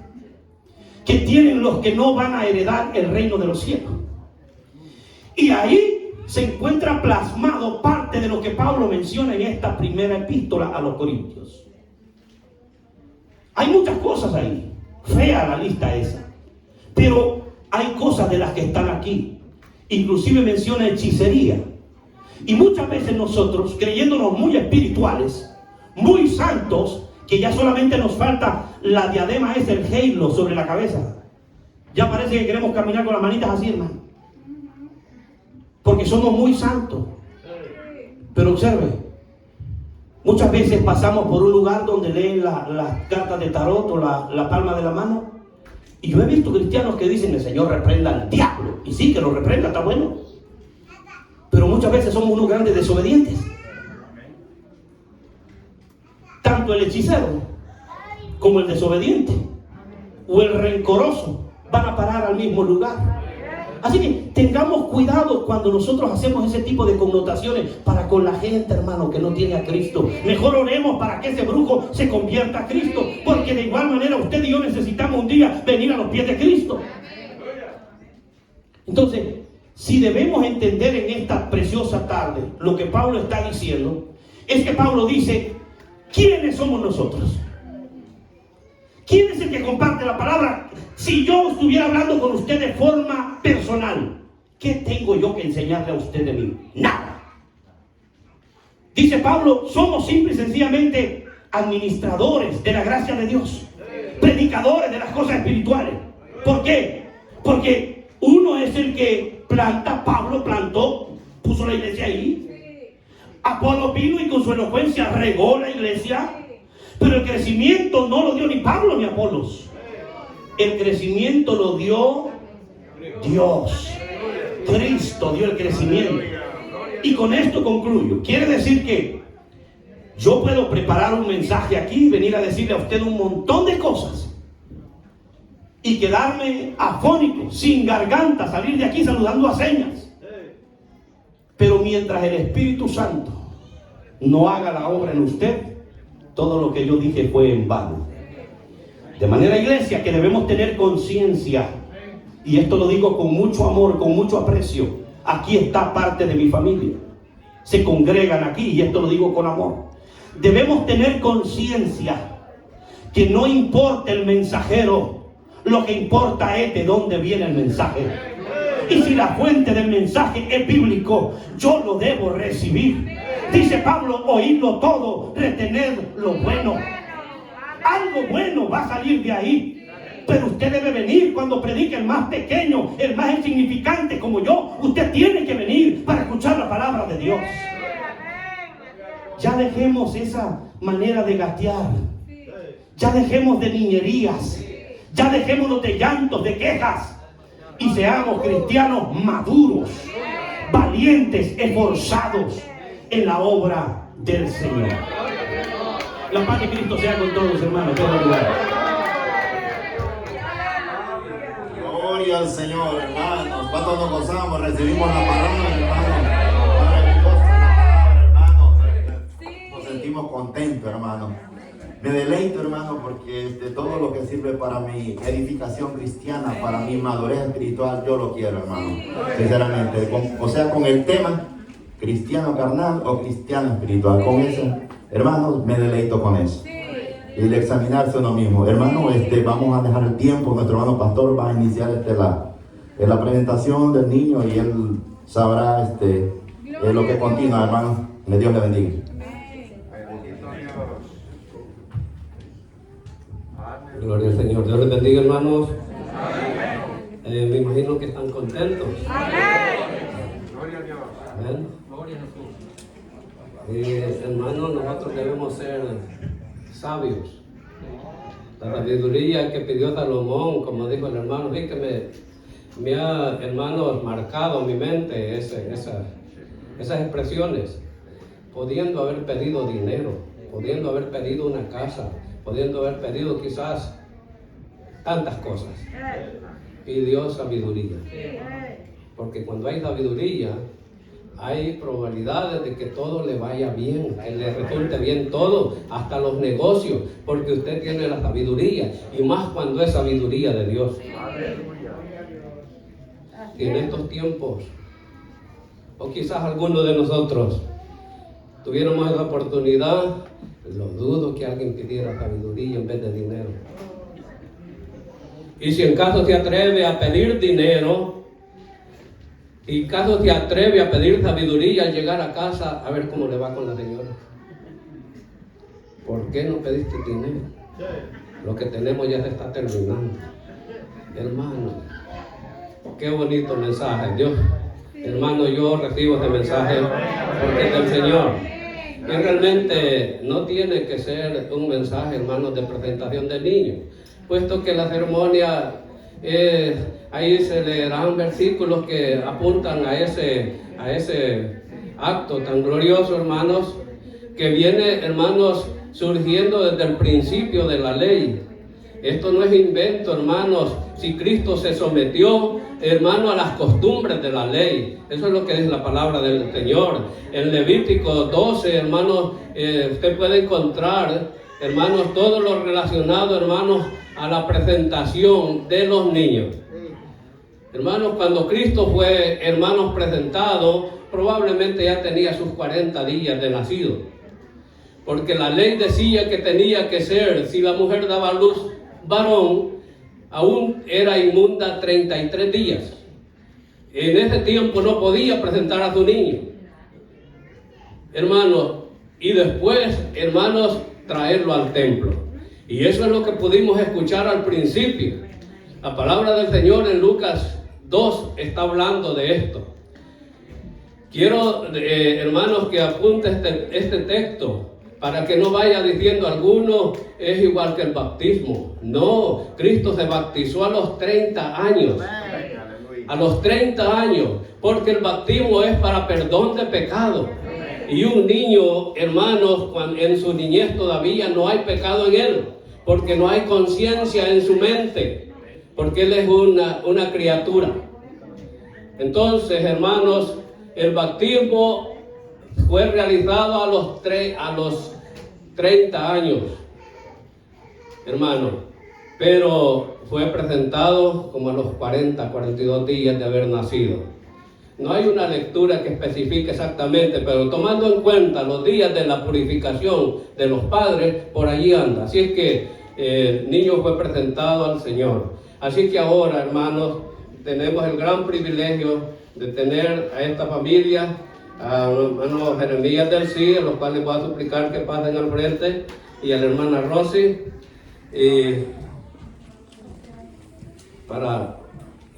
que tienen los que no van a heredar el reino de los cielos. Y ahí se encuentra plasmado parte de lo que Pablo menciona en esta primera epístola a los Corintios. Hay muchas cosas ahí, fea la lista esa, pero hay cosas de las que están aquí. Inclusive menciona hechicería. Y muchas veces nosotros, creyéndonos muy espirituales, muy santos, que ya solamente nos falta la diadema, es el halo sobre la cabeza. Ya parece que queremos caminar con las manitas así, hermano, porque somos muy santos. Pero observe, Muchas veces pasamos por un lugar donde leen las cartas de tarot o la palma de la mano. Y yo he visto cristianos que dicen: el Señor reprenda al diablo. Y sí, que lo reprenda, está bueno. Pero muchas veces somos unos grandes desobedientes. Tanto el hechicero como el desobediente o el rencoroso van a parar al mismo lugar. Así que tengamos cuidado cuando nosotros hacemos ese tipo de connotaciones para con la gente, hermano, que no tiene a Cristo. Mejor oremos para que ese brujo se convierta a Cristo, porque de igual manera usted y yo necesitamos un día venir a los pies de Cristo. Entonces, si debemos entender en esta preciosa tarde lo que Pablo está diciendo, es que Pablo dice: ¿quiénes somos nosotros? ¿Quién es el que comparte la palabra? Si yo estuviera hablando con usted de forma personal, ¿qué tengo yo que enseñarle a usted de mí? Nada. Dice Pablo: somos simple y sencillamente administradores de la gracia de Dios, predicadores de las cosas espirituales. ¿Por qué? Porque uno es el que planta. Pablo plantó, puso la iglesia ahí. Apolo vino y con su elocuencia regó la iglesia. Pero el crecimiento no lo dio ni Pablo ni Apolos. El crecimiento lo dio Dios. Cristo dio el crecimiento. Y con esto concluyo. Quiere decir que yo puedo preparar un mensaje aquí y venir a decirle a usted un montón de cosas y quedarme afónico, sin garganta, salir de aquí saludando a señas. Pero mientras el Espíritu Santo no haga la obra en usted, todo lo que yo dije fue en vano. De manera, iglesia, que debemos tener conciencia, y esto lo digo con mucho amor, con mucho aprecio. Aquí está parte de mi familia, se congregan aquí, y esto lo digo con amor. Debemos tener conciencia que no importa el mensajero, lo que importa es de dónde viene el mensaje. Y si la fuente del mensaje es bíblico, yo lo debo recibir. Dice Pablo: oírlo todo, retener lo bueno. Algo bueno va a salir de ahí. Pero usted debe venir cuando predique el más pequeño, el más insignificante como yo. Usted tiene que venir para escuchar la palabra de Dios. Ya dejemos esa manera de gatear. Ya dejemos de niñerías. Ya dejémonos de llantos, de quejas. Y seamos cristianos maduros, valientes, esforzados en la obra del Señor. La paz de Cristo sea con todos, hermanos. Gloria al Señor, hermanos. ¿Cuántos nos gozamos? Recibimos la palabra, hermanos. Hermanos. Nos sentimos contentos, hermanos. Me deleito, hermano, porque todo lo que sirve para mi edificación cristiana, para mi madurez espiritual, yo lo quiero, hermano. Sinceramente. Con el tema cristiano carnal o cristiano espiritual. Con eso, hermanos, me deleito con eso. Y el examinarse uno mismo. Hermano, vamos a dejar el tiempo. Nuestro hermano pastor va a iniciar la presentación del niño y él sabrá lo que continúa, hermano. Que Dios le bendiga. Gloria al Señor. Dios les bendiga, hermanos. Me imagino que están contentos. Gloria a Dios. Amén. Hermanos, nosotros debemos ser sabios. La sabiduría que pidió Salomón, como dijo el hermano, vi que me ha, hermanos, marcado mi mente esas expresiones. Pudiendo haber pedido dinero, pudiendo haber pedido una casa, pudiendo haber pedido quizás tantas cosas. Pidió sabiduría. Porque cuando hay sabiduría, hay probabilidades de que todo le vaya bien, que le resulte bien todo, hasta los negocios, porque usted tiene la sabiduría, y más cuando es sabiduría de Dios. Y en estos tiempos, o quizás algunos de nosotros tuviéramos esa oportunidad, lo dudo que alguien pidiera sabiduría en vez de dinero. Y si en caso se atreve a pedir dinero, y en caso se atreve a pedir sabiduría al llegar a casa, a ver cómo le va con la señora. ¿Por qué no pediste dinero? Lo que tenemos ya se está terminando. Hermano, qué bonito mensaje. Dios, hermano, yo recibo ese mensaje porque es del Señor. Y realmente no tiene que ser un mensaje, hermanos, de presentación del niño, puesto que la ceremonia, ahí se leerán versículos que apuntan a ese acto tan glorioso, hermanos, que viene, hermanos, surgiendo desde el principio de la ley. Esto no es invento, hermanos. Si Cristo se sometió, hermano, a las costumbres de la ley. Eso es lo que dice la palabra del Señor. En Levítico 12, hermanos, usted puede encontrar, hermanos, todo lo relacionado, hermanos, a la presentación de los niños. Hermanos, cuando Cristo fue, hermanos, presentado, probablemente ya tenía sus 40 días de nacido. Porque la ley decía que tenía que ser, si la mujer daba a luz varón, aún era inmunda 33 días. En ese tiempo no podía presentar a su niño, hermanos, y después, hermanos, traerlo al templo. Y eso es lo que pudimos escuchar al principio. La palabra del Señor en Lucas 2 está hablando de esto. Quiero, hermanos, que apunte este texto, para que no vaya diciendo alguno es igual que el bautismo. No, Cristo se bautizó a los 30 años. A los 30 años, porque el bautismo es para perdón de pecado. Y un niño, hermanos, cuando en su niñez todavía no hay pecado en él, porque no hay conciencia en su mente, porque él es una criatura. Entonces, hermanos, el bautismo fue realizado a los 30 años, hermano, pero fue presentado como a los 42 días de haber nacido. No hay una lectura que especifique exactamente, pero tomando en cuenta los días de la purificación de los padres, por allí anda. Así es que el niño fue presentado al Señor. Así que ahora, hermanos, tenemos el gran privilegio de tener a esta familia, a los hermanos Jeremías del CID, a los cuales voy a suplicar que pasen al frente, y a la hermana Rosy, para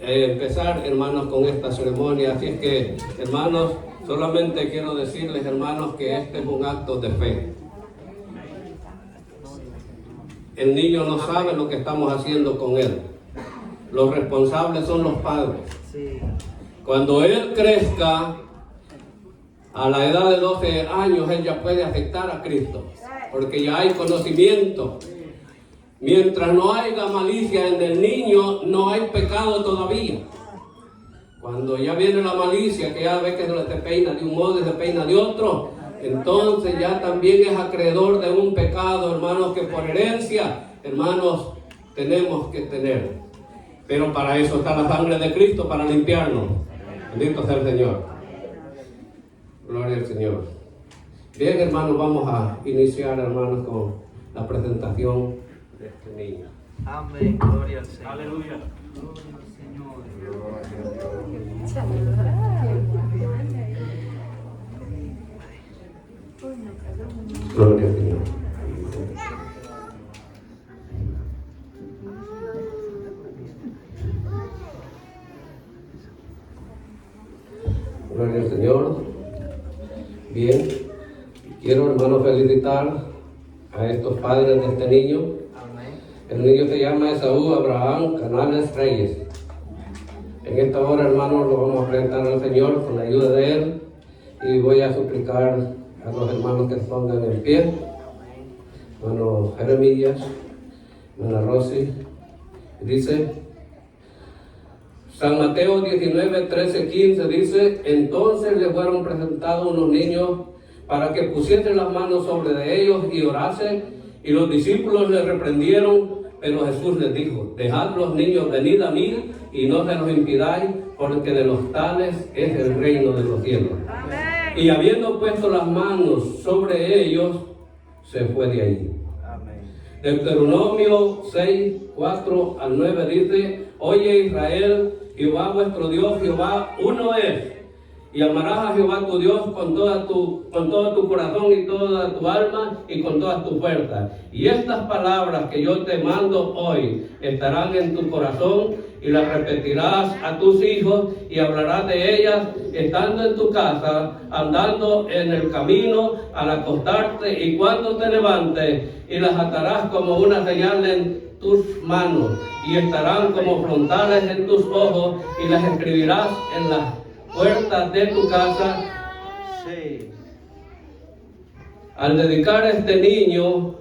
empezar, hermanos, con esta ceremonia. Así es que, hermanos, solamente quiero decirles, hermanos, que este es un acto de fe. El niño no sabe lo que estamos haciendo con él. Los responsables son los padres. Cuando él crezca, a la edad de 12 años, él ya puede aceptar a Cristo, porque ya hay conocimiento. Mientras no haya malicia en el niño, no hay pecado todavía. Cuando ya viene la malicia, que ya ve que se peina de un modo y se peina de otro, entonces ya también es acreedor de un pecado, hermanos, que por herencia, hermanos, tenemos que tener. Pero para eso está la sangre de Cristo, para limpiarnos. Bendito sea el Señor. Gloria al Señor. Bien, hermanos, vamos a iniciar, hermanos, con la presentación de este niño. Amén, gloria al Señor. Aleluya. Gloria al Señor. Gloria al Señor. Bien, quiero, hermanos, felicitar a estos padres de este niño. El niño se llama Esaú Abraham Canales Reyes. En esta hora, hermanos, lo vamos a presentar al Señor con la ayuda de Él, y voy a suplicar a los hermanos que se pongan en pie. Hermano Jeremías, hermana Rosy, dice San Mateo 19, 13, 15, dice: entonces le fueron presentados unos niños para que pusiesen las manos sobre de ellos y orasen, y los discípulos le reprendieron, pero Jesús les dijo: dejad los niños, venid a mí, y no se los impidáis, porque de los tales es el reino de los cielos. Amén. Y habiendo puesto las manos sobre ellos, se fue de ahí. Amén. Deuteronomio 6, 4 al 9 dice: oye Israel, Jehová vuestro Dios, Jehová uno es, Y amarás a Jehová tu Dios con todo tu corazón y toda tu alma y con todas tus fuerzas. Y estas palabras que yo te mando hoy estarán en tu corazón y las repetirás a tus hijos y hablarás de ellas estando en tu casa, andando en el camino, al acostarte y cuando te levantes, y las atarás como una señal en tus manos y estarán como frontales en tus ojos y las escribirás en las puertas de tu casa. Sí. Al dedicar a este niño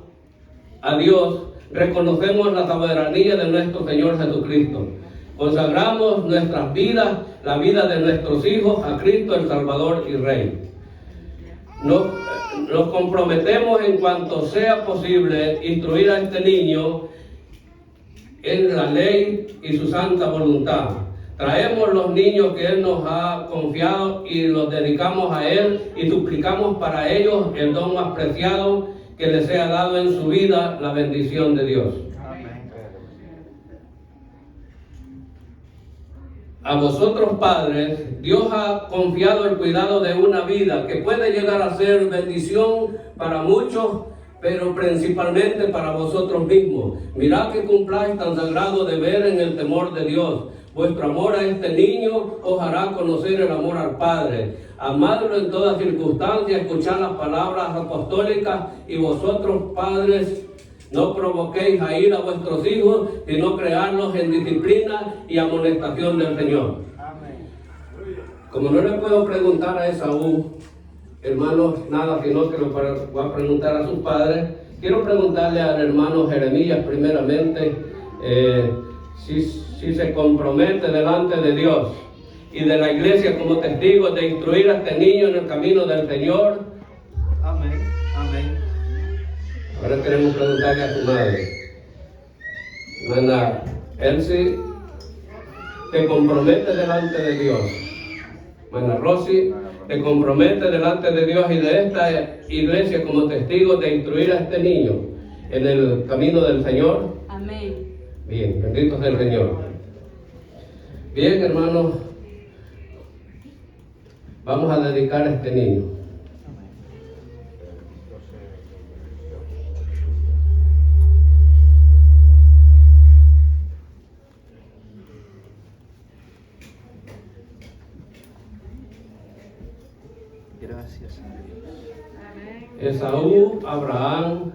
a Dios, reconocemos la soberanía de nuestro Señor Jesucristo. Consagramos nuestras vidas, la vida de nuestros hijos, a Cristo el Salvador y Rey. Nos comprometemos en cuanto sea posible instruir a este niño en la ley y su santa voluntad. Traemos los niños que Él nos ha confiado y los dedicamos a Él y suplicamos para ellos el don más preciado que les sea dado en su vida, la bendición de Dios. Amén. A vosotros padres, Dios ha confiado el cuidado de una vida que puede llegar a ser bendición para muchos, pero principalmente para vosotros mismos. Mirad que cumpláis tan sagrado deber en el temor de Dios. Vuestro amor a este niño os hará conocer el amor al Padre. Amadlo en toda circunstancia, escuchad las palabras apostólicas, y vosotros padres no provoquéis a ira a vuestros hijos, sino crearlos en disciplina y amonestación del Señor. Amén. Como no le puedo preguntar a Esaú, hermanos, nada sino que lo voy a preguntar a sus padres, quiero preguntarle al hermano Jeremías primeramente, si se compromete delante de Dios y de la iglesia como testigo de instruir a este niño en el camino del Señor. Amén. Amén. Ahora queremos preguntarle a su madre, hermana Elsie, ¿te compromete delante de Dios? Hermana Rosy, ¿te compromete delante de Dios y de esta iglesia como testigo de instruir a este niño en el camino del Señor? Amén. Bien, bendito sea el Señor. Bien, hermanos, vamos a dedicar a este niño. Gracias a Dios. Esaú, Abraham,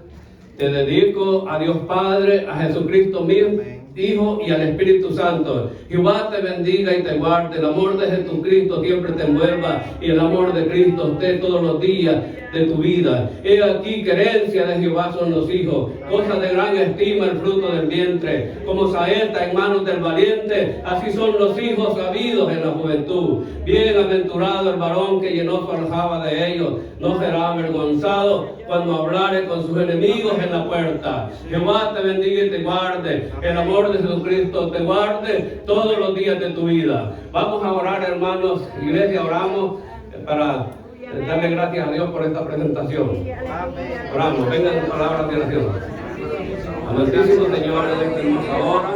te dedico a Dios Padre, a Jesucristo mismo, Hijo y al Espíritu Santo. Jehová te bendiga y te guarde. El amor de Jesucristo siempre te envuelva y el amor de Cristo esté todos los días de tu vida. He aquí que herencia de Jehová son los hijos, cosa de gran estima el fruto del vientre. Como saeta en manos del valiente, así son los hijos sabidos en la juventud. Bienaventurado el varón que llenó su aljaba de ellos, no será avergonzado cuando hablare con sus enemigos en la puerta. Jehová te bendiga y te guarde. El amor de Jesucristo te guarde todos los días de tu vida. Vamos a orar, hermanos. Iglesia, oramos para darle gracias a Dios por esta presentación. Oramos, vengan palabras de oración. Amantísimo Señor, en esta hermosa hora,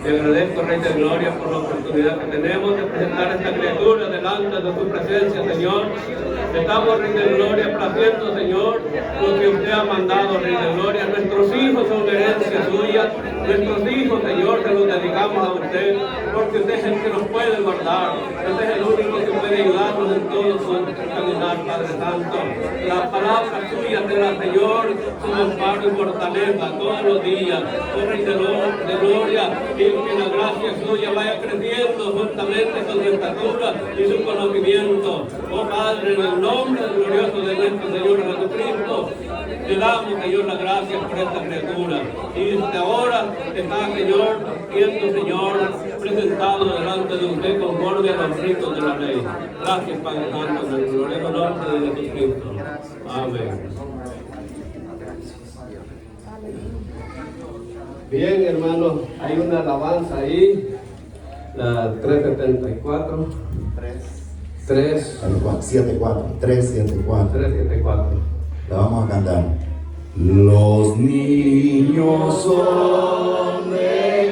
te agradezco, Rey de Gloria, por la oportunidad que tenemos de presentar esta criatura delante de tu presencia, Señor. Estamos, Rey de Gloria, placiendo, Señor, lo que usted ha mandado, Rey de Gloria. Nuestros hijos son herencia suya. Nuestros hijos, Señor, se los dedicamos a usted, porque usted es el que nos puede guardar. Usted es el único que puede ayudarnos en todo su caminar, Padre Santo. La palabra suya será, Señor, su amparo y fortaleza todos los días. Oh Rey de Gloria, y que la gracia suya vaya creciendo juntamente con su estatura y su conocimiento. Oh Padre, en el nombre glorioso de nuestro Señor Jesucristo, te damos, Señor, las gracias por esta criatura. Y desde ahora está, Señor, siendo, Señor, presentado delante de usted conforme a los ritos de la ley. Gracias, Padre Santo, en el glorioso nombre de Jesucristo. Amén. Bien, hermanos, hay una alabanza ahí, la 374. 74, 374. 374. La vamos a cantar. Los niños son de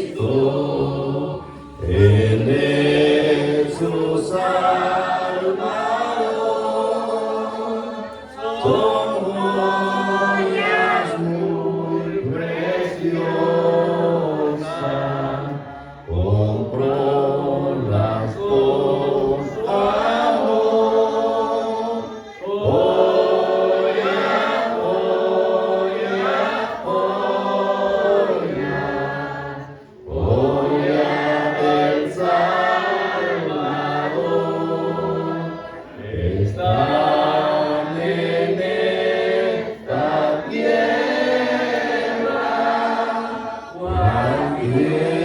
Cristo, en Él sus y